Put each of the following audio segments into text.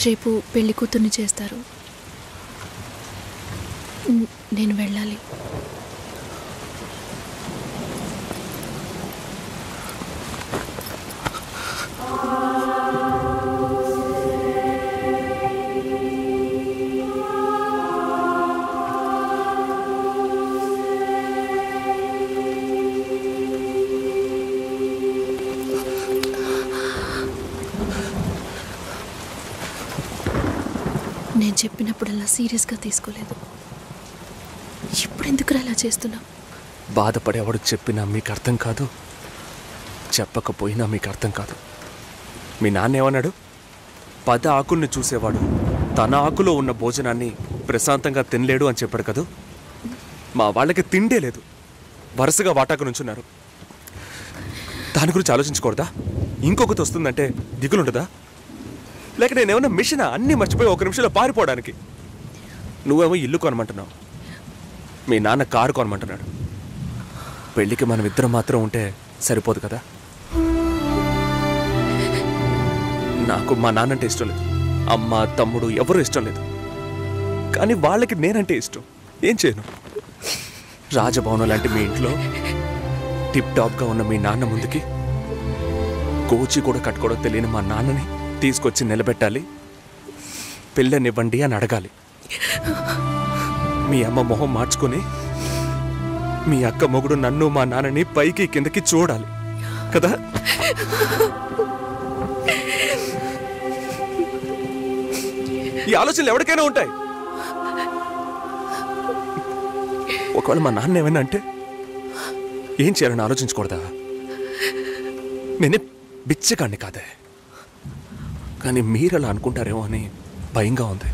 రేపు పెళ్లి కూతుర్ని చేస్తారు. నేను వెళ్ళాలి. నేను చెప్పినప్పుడల్లా సీరియస్గా తీసుకోలేదు. ఇప్పుడు ఎందుకు అలా చేస్తున్నా? బాధపడేవాడు చెప్పినా మీకు అర్థం కాదు, చెప్పకపోయినా మీకు అర్థం కాదు. మీ నాన్న ఏమన్నాడు? 10 ఆకుల్ని చూసేవాడు తన ఆకులో ఉన్న భోజనాన్ని ప్రశాంతంగా తినలేడు అని చెప్పాడు కదా. మా వాళ్ళకి తిండే లేదు, వరుసగా వాటాకు నుంచున్నారు. దాని గురించి ఆలోచించకూడదా? ఇంకొకటి వస్తుందంటే దిగులుంటుందా? లేక నేనేమన్నా మిషనా అన్నీ మర్చిపోయి 1 నిమిషంలో పారిపోవడానికి? నువ్వేమో ఇల్లు కొనమంటున్నావు, మీ నాన్న కారు కొనమంటున్నాడు. పెళ్ళికి మనం ఇద్దరం మాత్రం ఉంటే సరిపోదు కదా. నాకు మా నాన్నంటే ఇష్టం లేదు, అమ్మ తమ్ముడు ఎవరూ ఇష్టం లేదు. కానీ వాళ్ళకి నేనంటే ఇష్టం. ఏం చేయను? రాజభవనం లాంటి మీ ఇంట్లో టిప్ టాప్గా ఉన్న మీ నాన్న ముందుకి కోచి కూడా కట్టుకోవడం తెలియని మా నాన్నని తీసుకొచ్చి నిలబెట్టాలి. పిల్లనివ్వండి అని అడగాలి. మీ అమ్మ మొహం మార్చుకొని మీ అక్క మొగుడు నన్ను మా నాన్నని పైకి కిందకి చూడాలి కదా. ఈ ఆలోచనలు ఎవరికైనా ఉంటాయి. ఒకవేళ మా నాన్న ఏమైనా అంటే ఏం చేయాలని ఆలోచించకూడదా? నేనే బిచ్చగాడిని కాదే, కానీ మీరు అలా అనుకుంటారేమో అని భయంగా ఉంది.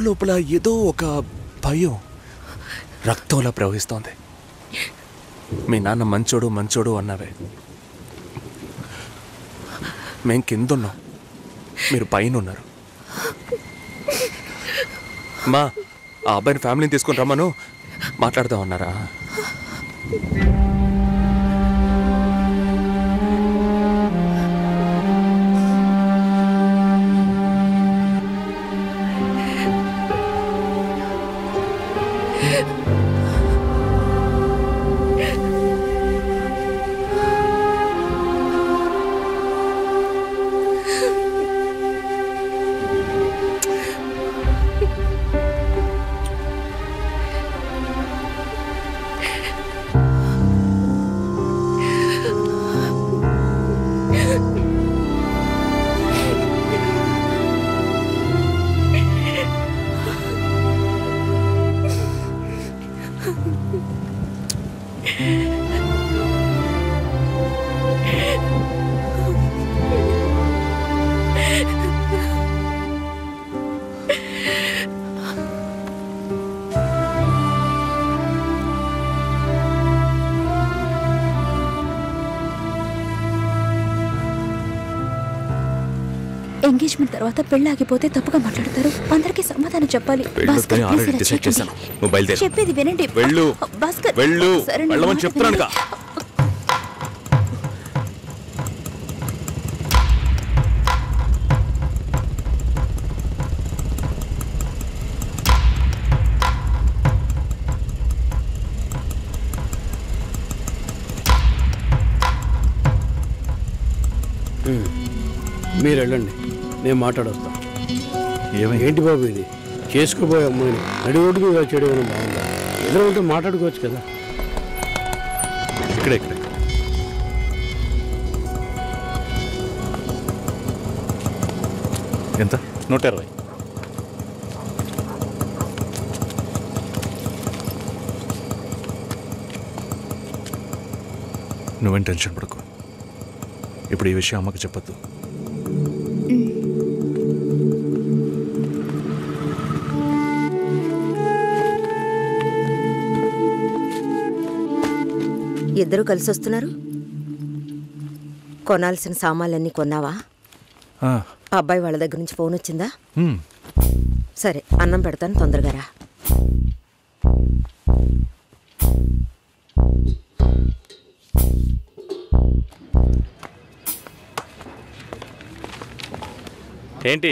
లోపల ఏదో ఒక భయం రక్తంలా ప్రవహిస్తోంది. మీ నాన్న మంచోడు మంచోడు అన్నావే, మేం కిందున్నాం, మీరు పైన ఉన్నారు. మా ఆ అబ్బాయిని ఫ్యామిలీని తీసుకుని రమ్మను, మాట్లాడదాం అన్నారా? ఎంగేజ్మెంట్ తర్వాత పెళ్లి ఆగిపోతే తప్పుగా మాట్లాడతారు. అందరికీ సమాధానం చెప్పాలి. చెప్పేది వినండి. చెప్తాను. మీరు వెళ్ళండి, నేను మాట్లాడొస్తాను. ఏంటి బాబు ఇది? చేసుకోబోయే అమ్మాయిని నడి రోడ్డుకు చేయడం ఏమైనా బాగుందా? ఎదురు ఉంటే మాట్లాడుకోవచ్చు కదా. ఇక్కడ ఎంత? 120. నువ్వేం టెన్షన్ పడకు. ఇప్పుడు ఈ విషయం అమ్మకి చెప్పొద్దు. ఇద్దరు కలిసి వస్తున్నారు. కొనాల్సిన సామాన్లన్నీ కొన్నావా? అబ్బాయి వాళ్ళ దగ్గర నుంచి ఫోన్ వచ్చిందా? సరే, అన్నం పెడతాను, తొందరగా రా. ఏంటి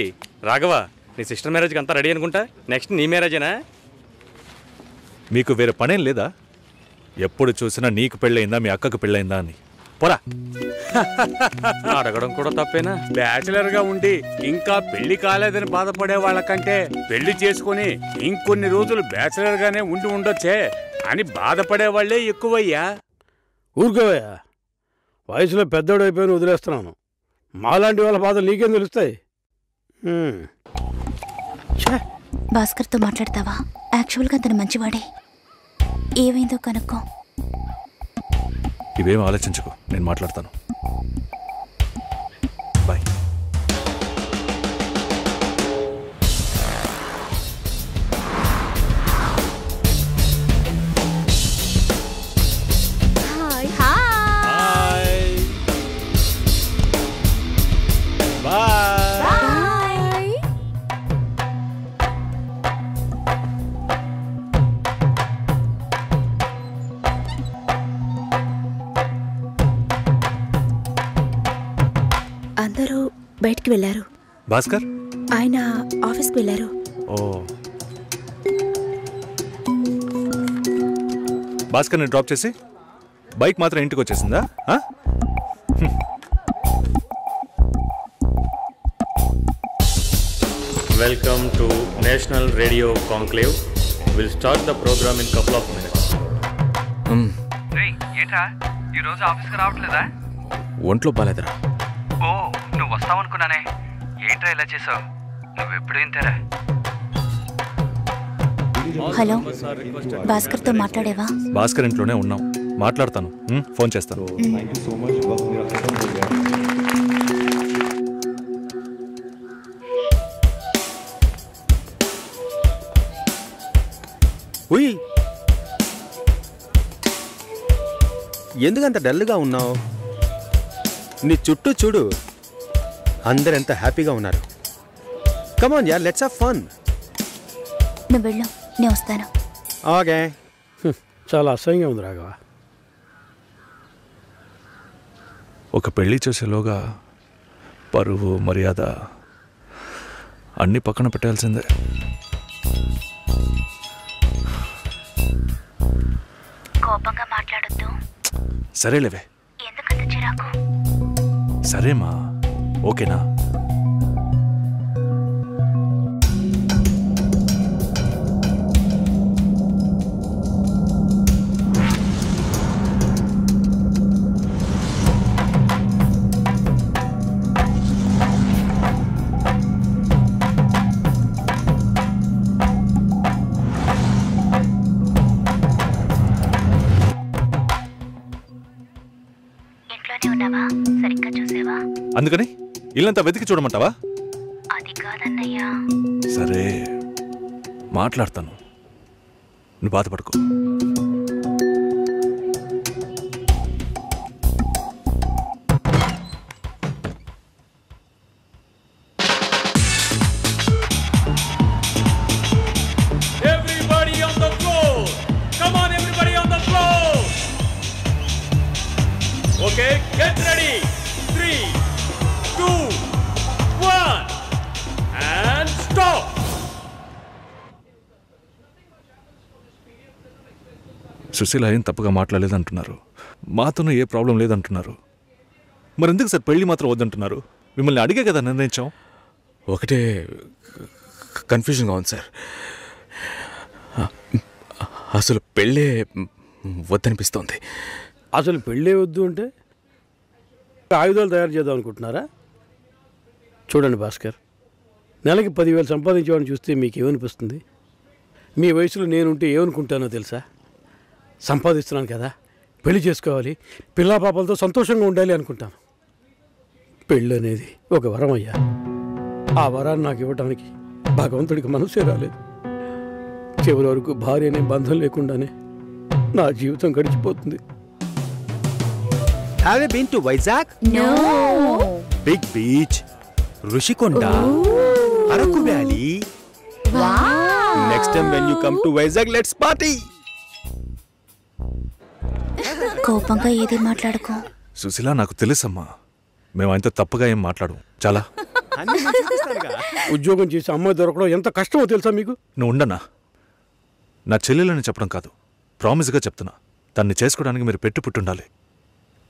రాఘవ, నీ సిస్టర్ మ్యారేజ్కి అంతా రెడీ అనుకుంటా? నెక్స్ట్ నీ మ్యారేజేనా? మీకు వేరే పనేం లేదా? ఎప్పుడు చూసినా నీకు పెళ్ళయిందా మీ అక్కకు పెళ్ళయిందా అని. పోరా. అడగడం కూడా తప్పేనా? బ్యాచిలర్గా ఉండి ఇంకా పెళ్లి కాలేదని బాధపడే వాళ్ళకంటే పెళ్లి చేసుకుని ఇంకొన్ని రోజులు బ్యాచిలర్గానే ఉండి ఉండొచ్చే అని బాధపడే వాళ్లే ఎక్కువయ్యా. ఊరుకోవయ్యా, వయసులో పెద్దోడు అయిపోయిన వదిలేస్తున్నాను. మాలాంటి వాళ్ళ బాధలు నీకేం తెలుస్తాయి? భాస్కర్తో మాట్లాడతావా? యాక్చువల్గా అతను మంచివాడే. ఏమైందో కనుక్కో. ఇవేం ఆలోచించుకో, నేను మాట్లాడతాను. బాయ్. అందరూ బయటికి వెళ్ళారు. భాస్కర్ ఆయన ఆఫీస్కి వెళ్ళారు. ఓ, భాస్కర్ని డ్రాప్ చేసి బైక్ మాత్రం ఇంటికి వచ్చేసిందా? Welcome to national radio conclave. Will start the programme in couple of minutes. ఏంట్రా ఈరోజు ఆఫీస్కి రావట్లేదా? ఒంట్లో బాలేదురా. ఓ, నువ్వు వస్తావనుకున్నానే. ఏంట్రా ఇలా చేసావు? నువ్వు ఎప్పుడు ఇంతేరా? హలో, భాస్కర్తో మాట్లాడేవా? భాస్కర్ ఇంట్లోనే ఉన్నాం, మాట్లాడతాను. ఫోన్ చేస్తాను. ఉయ్, ఎందుకంత డల్గా ఉన్నావు? నీ చుట్టూ చూడు, అందరెంత హ్యాపీగా ఉన్నారు. కమాన్ యార్, లెట్స్ హావ్ ఫన్. నువ్వు వెళ్ళు, నేను వస్తాను. ఓకే. చాలా అసహ్యంగా ఉంది రాఘవ. ఒక పెళ్లి చేసేలోగా పరువు మర్యాద అన్నీ పక్కన పెట్టాల్సిందే. కోపంగా మాట్లాడొద్దు. సరేలేవే. ఎందుకంత చిరాకు? సరేమా, ఓకేనా? సరిగ్గా చూసేవా? అందుకని ఇల్లంతా వెతికి చూడమంటావా? అది కాదన్నయ్యా. సరే, మాట్లాడతాను, నువ్వు బాధపడుకో. Everybody on the floor. Come on, everybody on the floor. Okay, get ready. 3, 2, 1, and stop. Susheela ఏం తప్పుగా మాట్లాడలేదంటున్నారు, మాతోనూ ఏ ప్రాబ్లం లేదంటున్నారు. మరి ఎందుకు సార్ పెళ్లి మాత్రం వద్దంటున్నారు? మిమ్మల్ని అడిగే కదా నిర్ణయించాం. ఒకటే కన్ఫ్యూజన్గా ఉంది సార్. అసలు పెళ్ళే వద్దనిపిస్తోంది. అసలు పెళ్ళే వద్దు అంటే ఆయుధాలు తయారు చేద్దాం అనుకుంటున్నారా? చూడండి భాస్కర్, నెలకి 10,000 సంపాదించేవాడిని చూస్తే మీకు ఏమనిపిస్తుంది? మీ వయసులో నేనుంటే ఏమనుకుంటానో తెలుసా? సంపాదిస్తున్నాను కదా, పెళ్లి చేసుకోవాలి, పిల్లా పాపలతో సంతోషంగా ఉండాలి అనుకుంటాను. పెళ్ళి అనేది ఒక వరం అయ్యా. ఆ వరాన్ని నాకు ఇవ్వడానికి భగవంతుడికి మనసే రాలేదు. చివరి వరకు భార్య అనే బంధం లేకుండానే నా జీవితం గడిచిపోతుంది. Have you been to Vizag? No. Big beach, Rushikonda, Araku Valley. Wow. Next time when you come to Vizag, let's party. కోపంగా ఏది మాట్లాడుకో. సుశీల, నాకు తెలుసమ్మా, మేము ఆయనతో తప్పుగా ఏం మాట్లాడు. చాలా అన్నీ నేను చూపిస్తానుగా. ఉద్యోగం చేసి అమ్మాయి దొరకడం ఎంత కష్టమో తెలుసా మీకు? నువ్వు ఉండనా? నా చెల్లెలని చెప్పడం కాదు, ప్రామిస్గా చెప్తున్నా. దాన్ని చేసుకోవడానికి మీరు పెట్టి పుట్టుండాలి.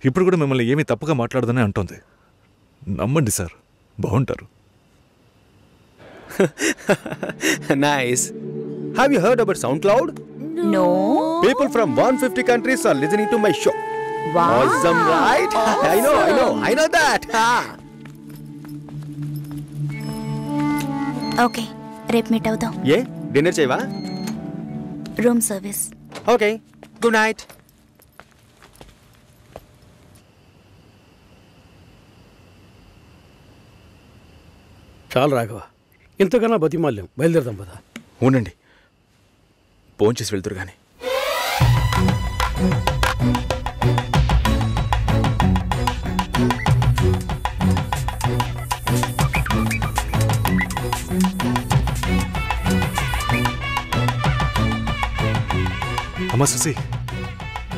ఇప్పుడు కూడా మిమ్మల్ని ఏమీ తప్పుగా మాట్లాడదని అంటోంది. నమ్మండి సార్, బాగుంటారు. Nice. Have you heard about SoundCloud? No. People from 150 countries are listening to my show. Wow. Awesome, right? I know that. Okay, రేపు మీట్ అవుదాం. ఏ డిన్నర్ చేయవా? Room service. Okay, good night. చాలు రాఘవ, ఇంతకన్నా బతిమాల్యం. బయలుదేరదాం పదా. ఉండండి, ఫోన్ చేసి వెళ్తురు కానీ. అమ్మా సుసి,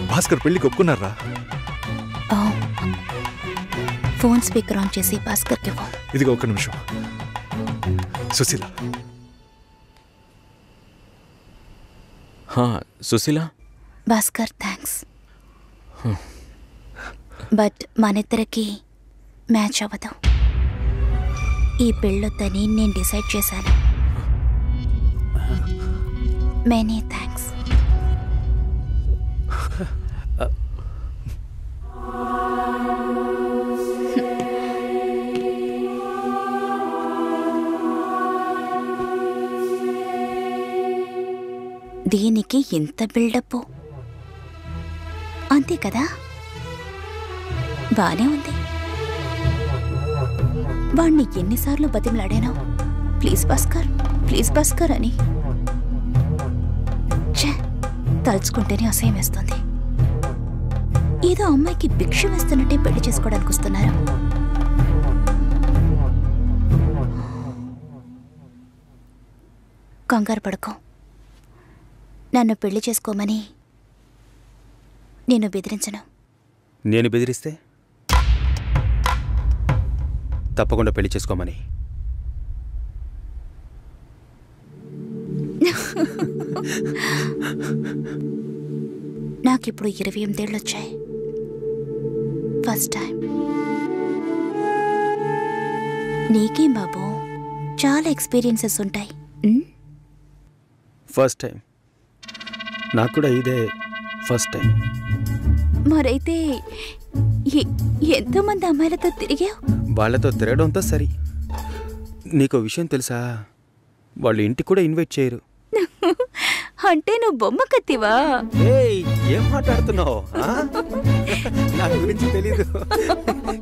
భాస్కర్ పెళ్ళికి ఒప్పుకున్నారా? ఫోన్ స్పీకర్ ఆన్ చేసి భాస్కర్కి ఇవ్వు. ఇదిగో ఒక్క నిమిషం. సుశీల. సుశీల. భాస్కర్ థ్యాంక్స్, బట్ మనిద్దరికి మ్యాచ్ అవ్వదు. ఈ పెళ్ళొద్దని నేను డిసైడ్ చేశాను. Many thanks. దీనికి ఇంత బిల్డప్ అంతే కదా? బానే ఉంది. వాణ్ణి ఎన్నిసార్లు బతిమలాడాను, ప్లీజ్ భాస్కర్, ప్లీజ్ భాస్కర్ అని. ఛే, తలుచుకుంటేనే అసహ్యం వేస్తుంది. ఏదో అమ్మాయికి భిక్ష వేస్తున్నట్టే పెళ్లి చేసుకోవడానికి వస్తున్నారు. కంగారు పడుకో. నన్ను పెళ్లి చేసుకోమని నేను బెదిరించను. నేను బెదిరిస్తే తప్పకుండా పెళ్లి చేసుకోమని. నాకిప్పుడు 28 ఏళ్ళు వచ్చాయి. First time. నీకేం బాబు, చాలా ఎక్స్పీరియన్సెస్ ఉంటాయి. First time. నాకు కూడా ఇదే ఫస్ట్ టైం. మరైతే ఎంతోమంది అమ్మాయిలతో తిరిగావు? వాళ్ళతో తిరగడంతో సరి. నీకో విషయం తెలుసా, వాళ్ళు ఇంటికి కూడా ఇన్వైట్ చేయరు. అంటే నువ్వు బొమ్మ కత్తివా? ఏం మాట్లాడుతున్నావు? నా గురించి తెలీదు.